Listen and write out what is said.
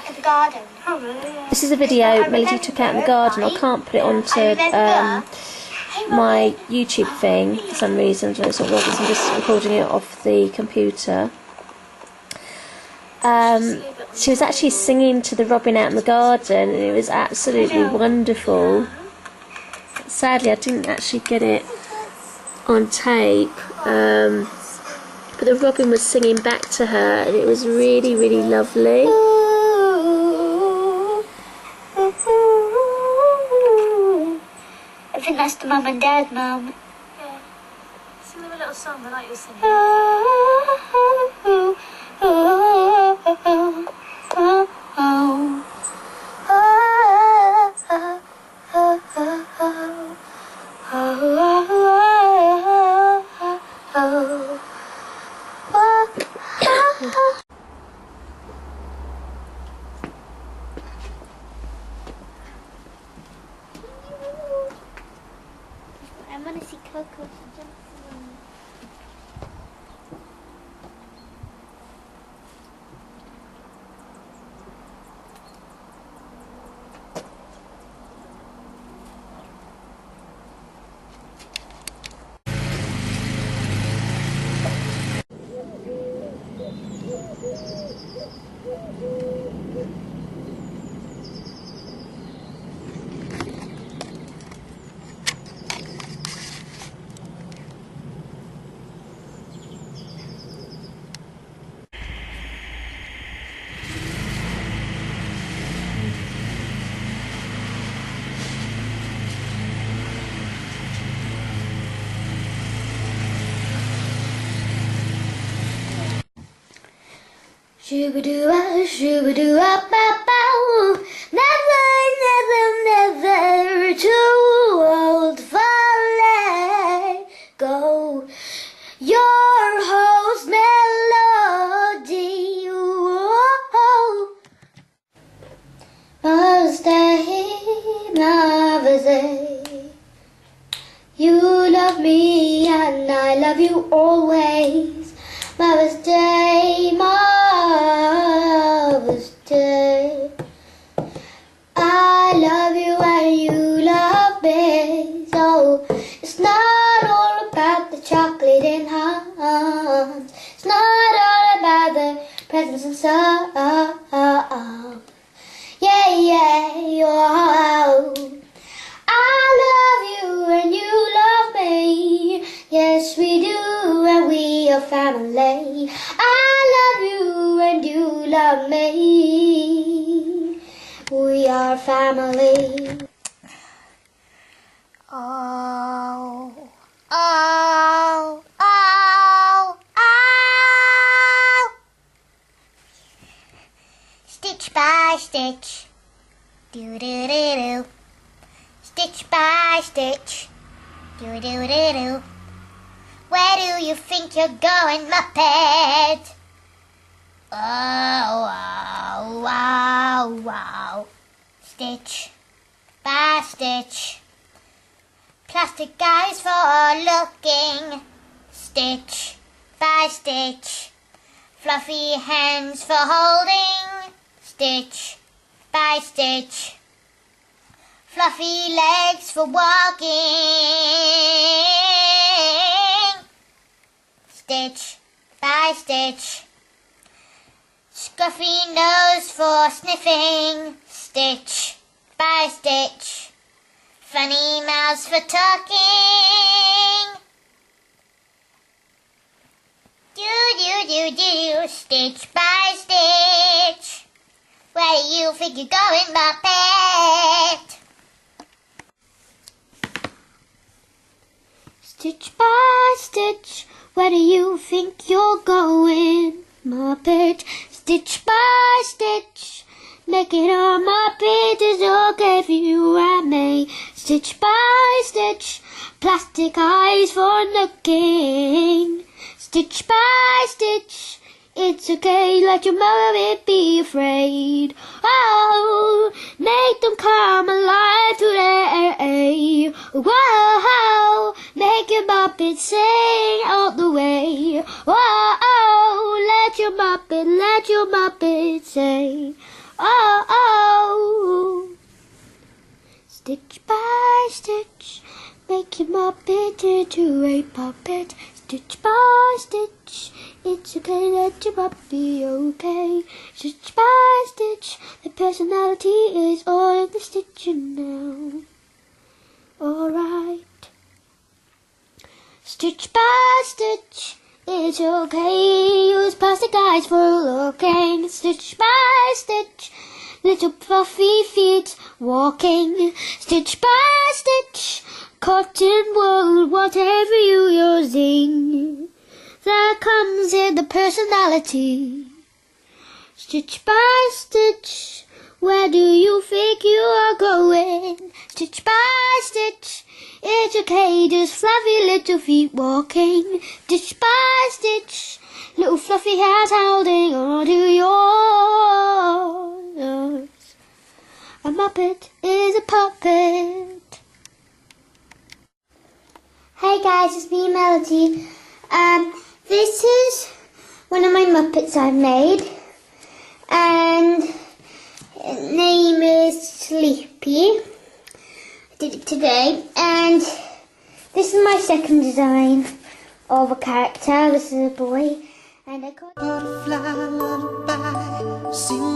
back of the garden. This is a video Melody took out in the garden. I can't put it onto my YouTube thing for some reason. It's not working, so I'm just recording it off the computer. She was actually singing to the robin out in the garden, and it was absolutely wonderful. Sadly, I didn't actually get it on tape, but the robin was singing back to her, and it was really, really lovely. I think that's the mum and dad moment. Yeah. Sing them a little song, I like your singing. I want to see Coco. Shoo-ba-doo-ah, shoo-ba-doo-ah, ba-bow. Never, never, never too old for let go. Your host melody, oh, must I never say you love me and I love you always. Mother's Day, Mother's Day. I love you and you love me. So it's not all about the chocolate in hands. It's not all about the presents and stuff. Yeah, yeah, oh. I love you and you love me. Yes, we do, and we are family. I love you and you love me. We are family. Oh, oh, oh, oh. Stitch by stitch. Do-do-do-do. Stitch by stitch. Do-do-do-do. Where do you think you're going, Muppet? Oh, wow, wow, wow. Stitch by stitch. Plastic eyes for looking. Stitch by stitch. Fluffy hands for holding. Stitch by stitch. Fluffy legs for walking. Stitch by stitch. Scruffy nose for sniffing. Stitch by stitch. Funny mouths for talking. Do. Stitch by stitch. Where do you think you're going, Muppet? Stitch by stitch. Where do you think you're going, Muppet? Stitch by stitch. Make it all, Muppet, is okay for you and me. Stitch by stitch. Plastic eyes for looking. Stitch by stitch. It's okay, let your mother be afraid. Oh, make them come alive today. Whoa, make your Muppet sing all the way. Whoa, let your Muppet sing Oh, oh. Stitch by stitch, making my Muppet into a puppet. Stitch by stitch, it's okay, let your puppy okay. Stitch by stitch, the personality is all in the stitching now. Alright. Stitch by stitch, it's okay. Use plastic eyes for looking. Stitch by stitch, little fluffy feet walking. Stitch by stitch, cotton wool, whatever you're using, that comes in the personality. Stitch by stitch, where do you think you are going? Stitch by stitch, it's okay, just fluffy little feet walking. Stitch by stitch, little fluffy hands holding on to yours. A Muppet is a puppet. Hey guys, it's me, Melody. This is one of my Muppets I've made, and his name is Sleepy. I did it today, and this is my second design of a character. This is a boy, and I call Butterfly lullaby, sing